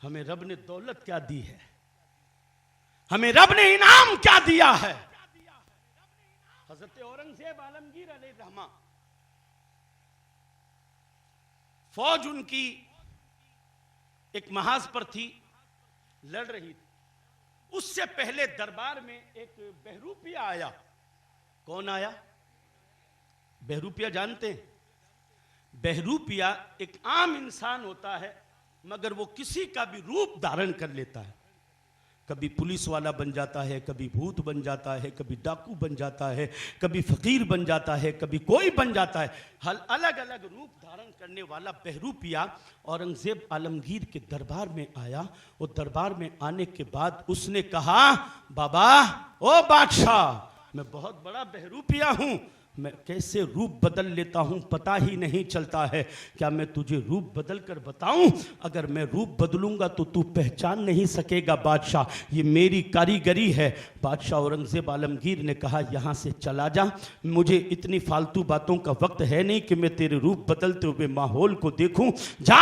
हमें रब ने दौलत क्या दी है, हमें रब ने इनाम क्या दिया है। हजरत औरंगजेब आलमगीर अलैहिर्रहमा, फौज उनकी एक महाज पर थी, लड़ रही थी। उससे पहले दरबार में एक बहरूपिया आया। कौन आया? बहरूपिया जानते हैं? बहरूपिया एक आम इंसान होता है, मगर वो किसी का भी रूप धारण कर लेता है। कभी पुलिस वाला बन जाता है, कभी भूत बन जाता है, कभी डाकू बन जाता है, कभी फकीर बन जाता है, कभी कोई बन जाता है। हल अलग अलग रूप धारण करने वाला बहरूपिया औरंगजेब आलमगीर के दरबार में आया। और दरबार में आने के बाद उसने कहा, बाबा ओ बादशाह, मैं बहुत बड़ा बहरूपिया हूं, मैं कैसे रूप बदल लेता हूं पता ही नहीं चलता है। क्या मैं तुझे रूप बदल कर बताऊं? अगर मैं रूप बदलूंगा तो तू पहचान नहीं सकेगा बादशाह, ये मेरी कारीगरी है। बादशाह औरंगजेब आलमगीर ने कहा, यहाँ से चला जा, मुझे इतनी फालतू बातों का वक्त है नहीं कि मैं तेरे रूप बदलते हुए माहौल को देखूं। जा,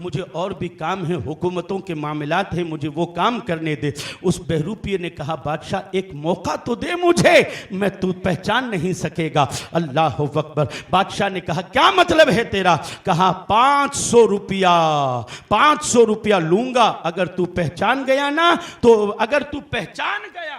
मुझे और भी काम है, हुकूमतों के मामलात हैं, मुझे वो काम करने दे। उस बहरूपिये ने कहा, बादशाह एक मौका तो दे मुझे, मैं तू पहचान नहीं सकेगा। अल्लाह अकबर। बादशाह ने कहा, क्या मतलब है तेरा? कहा, 500 रुपया, 500 रुपया लूंगा अगर तू पहचान गया ना, तो अगर तू पहचान गया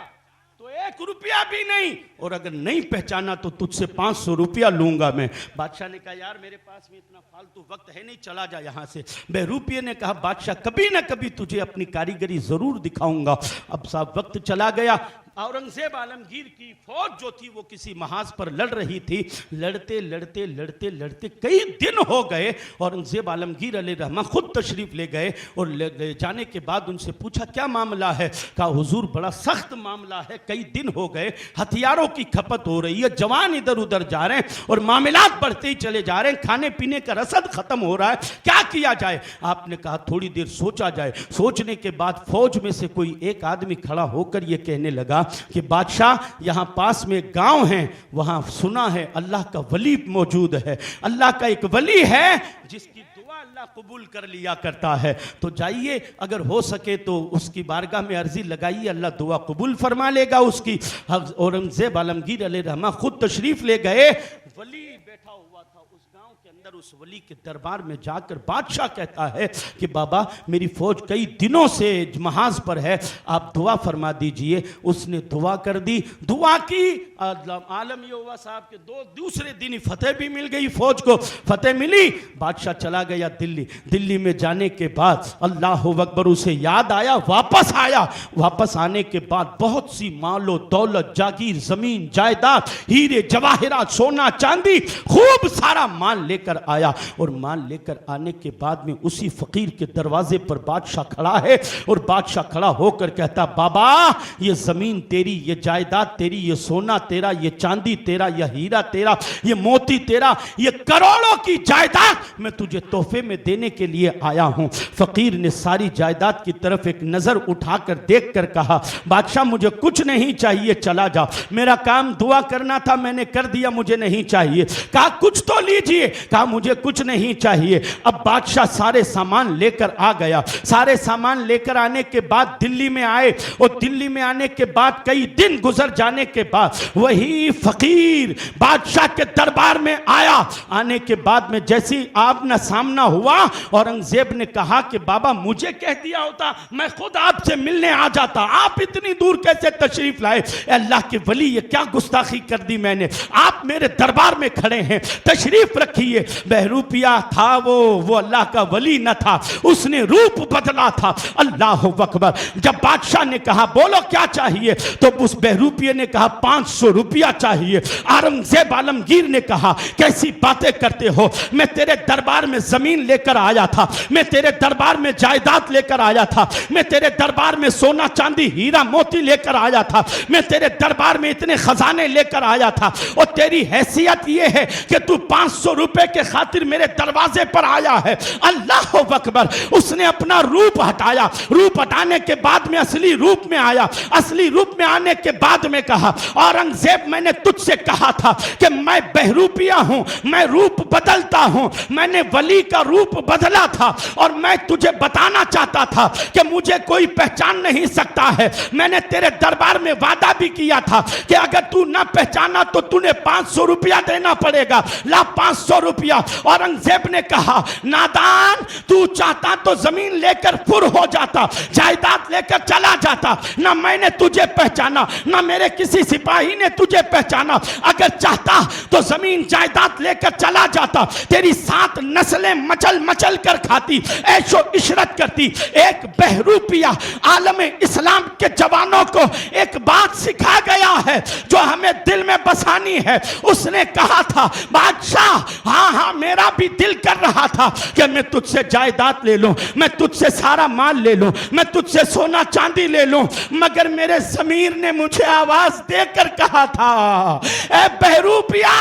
तो 1 रुपया भी नहीं, और अगर नहीं पहचाना तो तुझसे 500 रुपया लूंगा मैं। बादशाह ने कहा, यार मेरे पास में इतना फालतू वक्त है नहीं, चला जा यहां से। बहरूपिये ने कहा, बादशाह कभी ना कभी तुझे अपनी कारीगरी जरूर दिखाऊंगा। अब साहब वक्त चला गया। औरंगजेब आलमगीर की फौज जो थी वो किसी महाज पर लड़ रही थी। लड़ते लड़ते लड़ते लड़ते कई दिन हो गए। औरंगजेब आलमगीर अलैहिर्रहमा खुद तशरीफ ले गए और ले जाने के बाद उनसे पूछा, क्या मामला है? कहा, हुजूर बड़ा सख्त मामला है, कई दिन हो गए, हथियारों की खपत हो रही है, जवान इधर उधर जा रहे हैं और मामलात बढ़ते ही चले जा रहे हैं, खाने पीने का रसद खत्म हो रहा है, क्या किया जाए? आपने कहा, थोड़ी देर सोचा जाए। सोचने के बाद फौज में से कोई एक आदमी खड़ा होकर यह कहने लगा कि बादशाह, यहां पास में गांव है, वहां सुना है अल्लाह का वली मौजूद है, अल्लाह का एक वली है जिसकी दुआ अल्लाह कबूल कर लिया करता है, तो जाइए, अगर हो सके तो उसकी बारगाह में अर्जी लगाइए, अल्लाह दुआ कबूल फरमा लेगा उसकी। औरंगजेब आलमगीर अलैहिर्रहमा खुद तशरीफ ले गए। वली बैठा हुआ था उस गांव के अंदर। उस वली के दरबार में जाकर बादशाह कहता है कि बाबा, मेरी फौज कई दिनों से महाज पर है, आप दुआ फरमा दीजिए। उसने दुआ कर दी, दुआ की। आलम ये हुआ साहब के दूसरे दिन ही फतेह भी मिल गई, फौज को फतेह मिली। बादशाह चला गया दिल्ली। दिल्ली में जाने के बाद अल्लाह अकबर, उसे याद आया, वापस आया। वापस आने के बाद बहुत सी मालो दौलत, जागीर, जमीन जायदाद, हीरे जवाहिरात, सोना चांदी, खूब सारा माल लेकर आया। और माल लेकर आने के बाद में उसी फकीर के दरवाजे पर बादशाह खड़ा है। और बादशाह खड़ा होकर कहता, बाबा, ये जमीन तेरी, ये जायदाद तेरी, ये सोना तेरा, ये चांदी तेरा, ये हीरा तेरा, ये मोती तेरा, ये करोड़ों की जायदाद मैं तुझे तोहफे में देने के लिए आया हूं। फकीर ने सारी जायदाद की तरफ एक नजर उठाकर देखकर कहा, बादशाह मुझे कुछ नहीं चाहिए, चला जा, मेरा काम दुआ करना था, मैंने कर दिया, मुझे नहीं चाहिए। कहा, कुछ तो लीजिए। कहा, मुझे कुछ नहीं चाहिए। अब बादशाह सारे सामान लेकर आ गया। सारे सामान लेकर आने के बाद दिल्ली में आए। और दिल्ली में आने के बाद कई दिन गुजर जाने के बाद वही फकीर बादशाह के दरबार में आया। आने के बाद में जैसी आमना सामना हुआ, औरंगजेब ने कहा कि बाबा, मुझे कह दिया होता, मैं खुद आपसे मिलने आ जाता, आप इतनी दूर कैसे तशरीफ लाए? अल्लाह के वली, ये क्या गुस्ताखी कर दी मैंने? आप मेरे दरबार में खड़े हैं, तशरीफ रखिए। बहरूपिया था वो अल्लाह का वली न था, उसने रूप बदला था। अल्लाह अकबर। जब बादशाह ने कहा, बोलो क्या चाहिए, तो उस बहरूपिये ने कहा, 500 रुपया चाहिए। औरंगजेब आलमगीर ने कहा, कैसी बातें करते हो, मैं तेरे दरबार में जमीन लेकर आया था, मैं तेरे दरबार में जायदाद लेकर आया था, मैं तेरे दरबार में सोना चांदी हीरा मोती लेकर आया था, मैं तेरे दरबार में इतने खजाने लेकर आया था, और तेरी हैसियत यह है कि तू 500 रुपए के खातिर मेरे दरवाजे पर आया है। अल्लाह अकबर। उसने अपना रूप हटाया, रूप हटाने के बाद में असली रूप में आया। असली रूप में आने के बाद में कहा, औरंगजेब मैंने तुझसे कहा था कि मैं बहरूपिया हूं, मैं रूप बदलता हूं, मैंने वली का रूप बदला था और मैं तुझे बताना चाहता था कि मुझे कोई पहचान नहीं सकता है। मैंने तेरे दरबार में वादा भी किया था कि अगर तू ना पहचाना तो तूने 500 रुपया देना पड़ेगा। ला 500 रुपया। औरंगजेब ने कहा, नादान, तू चाहता तो जमीन लेकर फुर हो जाता, जायदाद लेकर चला जाता। ना मैंने तुझे पहचाना, ना मेरे किसी सिपाही ने तुझे पहचाना। अगर चाहता तो जमीन जायदाद लेकर चला जाता, तेरी 7 नस्लें मचल मचल कर खाती, ऐशो इशरत करती। एक बहरूपिया आलम इस्लाम के जवानों को एक बात सिखा गया है जो हमें दिल में बसानी है। उसने कहा था, बादशाह, हाँ हाँ मेरा भी दिल कर रहा था कि मैं तुझसे जायदाद ले लूं, मैं तुझसे सारा माल ले लूं, मैं तुझसे सोना चांदी ले लूं, मगर मेरे ज़मीर ने मुझे आवाज देकर कहा था, ए बहरूपिया,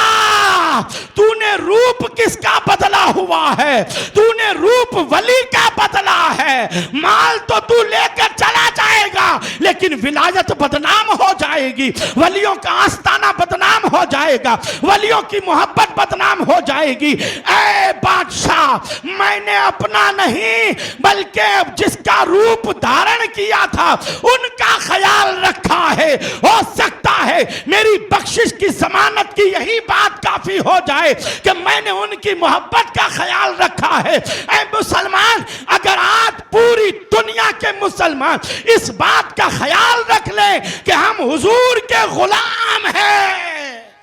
तूने रूप किसका बदला हुआ है? तूने रूप वली का बदला है। माल तो तू लेकर चला जाएगा लेकिन विलायत बदनाम हो जाएगी, वलियों का आस्ताना बदनाम हो जाएगा, वलियों की मोहब्बत बदनाम हो जाएगी। ऐ बादशाह, मैंने अपना नहीं बल्कि जिसका रूप धारण किया था उनका ख्याल रखा है। हो सकता है मेरी बख्शिश की जमानत की यही बात काफी हो जाए कि मैंने उनकी मोहब्बत का ख्याल रखा है। ऐ मुसलमान, अगर आज पूरी दुनिया के मुसलमान इस बात का ख्याल रख ले कि हम हुजूर के गुलाम हैं,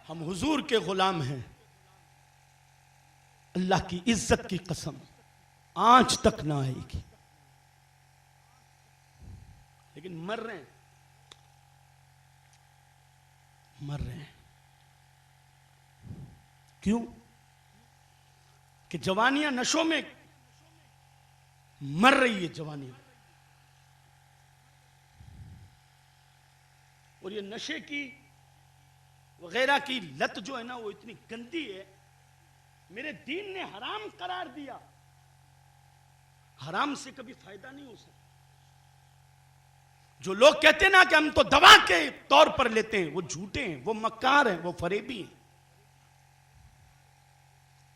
हम हुजूर के गुलाम हैं, अल्लाह की इज्जत की कसम आज तक ना आएगी। लेकिन मर रहे हैं, मर रहे हैं। क्यों? कि जवानियां नशों में मर रही है, जवानी। और ये नशे की वगैरह की लत जो है ना, वो इतनी गंदी है, मेरे दीन ने हराम करार दिया। हराम से कभी फायदा नहीं हो सकता। जो लोग कहते हैं ना कि हम तो दवा के तौर पर लेते हैं, वो झूठे हैं, वो मक्कार हैं, वो फरेबी हैं।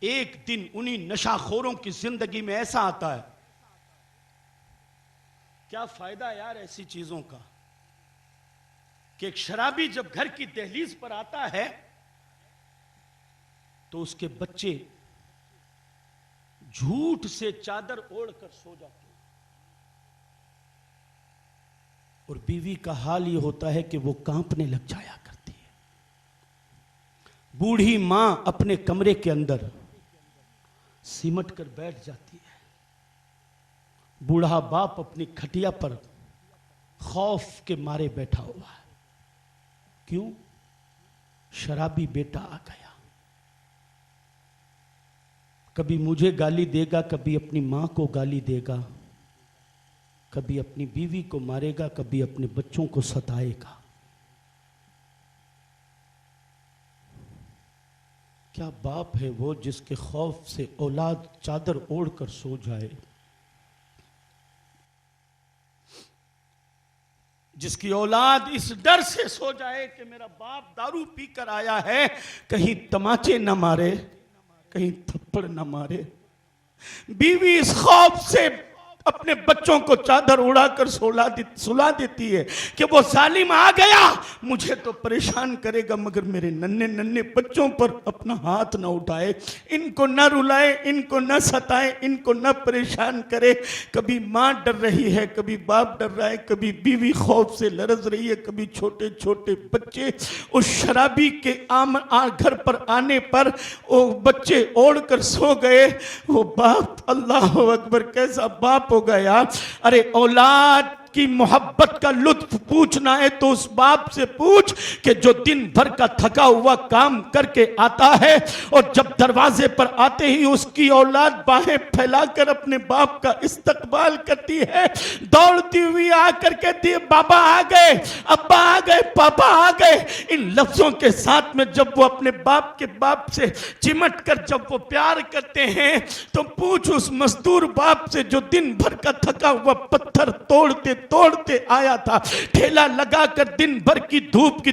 एक दिन उन्हीं नशाखोरों की जिंदगी में ऐसा आता है, क्या फायदा यार ऐसी चीजों का, कि एक शराबी जब घर की दहलीज पर आता है तो उसके बच्चे झूठ से चादर ओढ़कर सो जाते हैं, और बीवी का हाल यह होता है कि वो कांपने लग जाया करती है। बूढ़ी मां अपने कमरे के अंदर सिमट कर बैठ जाती है। बूढ़ा बाप अपनी खटिया पर खौफ के मारे बैठा हुआ है। क्यों? शराबी बेटा आ गया, कभी मुझे गाली देगा, कभी अपनी मां को गाली देगा, कभी अपनी बीवी को मारेगा, कभी अपने बच्चों को सताएगा। क्या बाप है वो जिसके खौफ से औलाद चादर ओढ़कर सो जाए, जिसकी औलाद इस डर से सो जाए कि मेरा बाप दारू पीकर आया है, कहीं तमाचे न मारे, कहीं थप्पड़ न मारे। बीवी इस खौफ से अपने बच्चों को चादर उड़ाकर सुला देती है कि वो जालिम आ गया, मुझे तो परेशान करेगा मगर मेरे नन्हे नन्हे बच्चों पर अपना हाथ ना उठाए, इनको न रुलाए, इनको न सताए, इनको न परेशान करे। कभी माँ डर रही है, कभी बाप डर रहा है, कभी बीवी खौफ से लरज रही है, कभी छोटे छोटे बच्चे। उस शराबी के घर पर आने पर वो बच्चे ओढ़ कर सो गए। वो बाप, अल्लाह अकबर, कैसा बाप होगा यार। अरे औलाद की मोहब्बत का लुत्फ पूछना है तो उस बाप से पूछ कि जो दिन भर का थका हुआ काम करके आता है और जब दरवाजे पर आते ही उसकी औलाद बाहें फैलाकर अपने बाप का इस्तकबाल करती है, दौड़ती हुई आकर कहती है बाबा आ गए, अब्बा आ गए, पापा आ गए। इन लफ्जों के साथ में जब वो अपने बाप के बाप से चिमट कर जब वो प्यार करते हैं तो पूछ उस मजदूर बाप से जो दिन भर का थका हुआ पत्थर तोड़ते तोड़ते आया था, ठेला लगाकर दिन भर की धूप की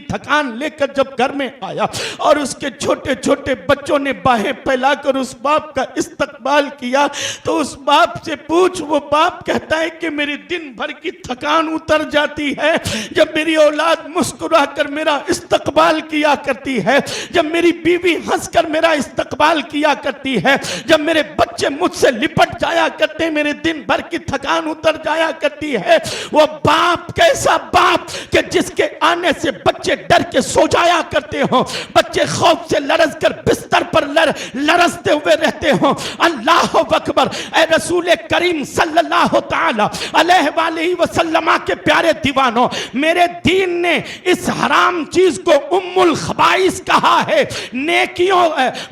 थकान लेकर जब घर में आया और उसके छोटे छोटे बच्चों ने बाहें फैलाकर उस बाप का इस्तकबाल किया, तो उस बाप से पूछ। वो बाप कहता है कि मेरी दिन भर की थकान उतर जाती है जब मेरी औलाद मुस्कुराकर मेरा इस्तकबाल किया करती है, जब मेरी बीवी हंसकर मेरा इस्तकबाल किया करती है, जब मेरे बच्चे मुझसे लिपट जाया करते, मेरे दिन भर की थकान उतर जाया करती है। वो बाप कैसा बाप कि जिसके आने से बच्चे डर के सो जाया करते हो, बच्चे खौफ से लरज कर बिस्तर पर लरजते हुए रहते हो। अल्लाह अकबर। ए रसूल करीम सल्लल्लाहु तआला अलैहि वसल्लम के प्यारे दीवानों, मेरे दीन ने इस हराम चीज को उम्मुल खबाइस कहा है, नेकियों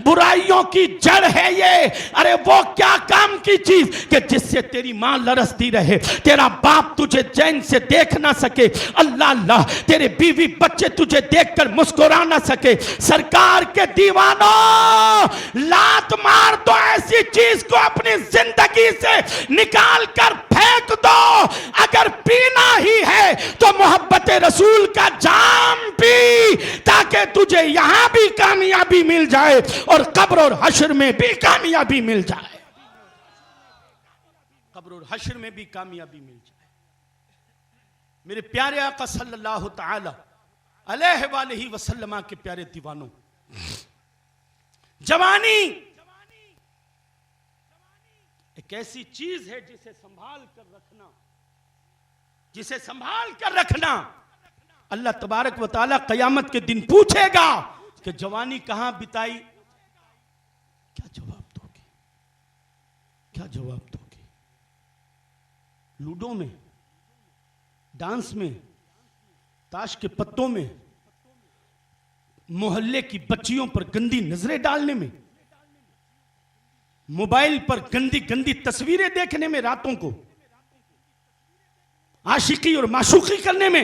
बुराइयों की जड़ है ये। अरे वो क्या काम की चीज कि जिससे तेरी मां लरसती रहे, तेरा बाप तुझे चैन से देख ना सके, अल्लाह अल्लाह, तेरे बीवी बच्चे तुझे देखकर मुस्कुरा ना सके। सरकार के दीवानों, लात मार दो ऐसी चीज को अपनी जिंदगी से निकाल कर फेंक दो। अगर पीना ही है तो मोहब्बत रसूल का जाम पी, ताकि तुझे यहां भी कामयाबी मिल जाए और कब्र और हश्र में भी कामयाबी मिल जाए, कब्र और हश्र में भी कामयाबी मिल जाए। मेरे प्यारे आका सल्लल्लाहु तआला अलैहि वसल्लम के प्यारे दीवानों, जवानी एक ऐसी चीज है जिसे संभाल कर रखना, जिसे संभाल कर रखना। अल्लाह तबारक व तआला कयामत के दिन पूछेगा कि जवानी कहां बिताई। क्या जवाब दोगे, क्या जवाब दोगे? लूडो में, डांस में, ताश के पत्तों में, मोहल्ले की बच्चियों पर गंदी नजरें डालने में, मोबाइल पर गंदी गंदी तस्वीरें देखने में, रातों को आशिकी और माशूकी करने में,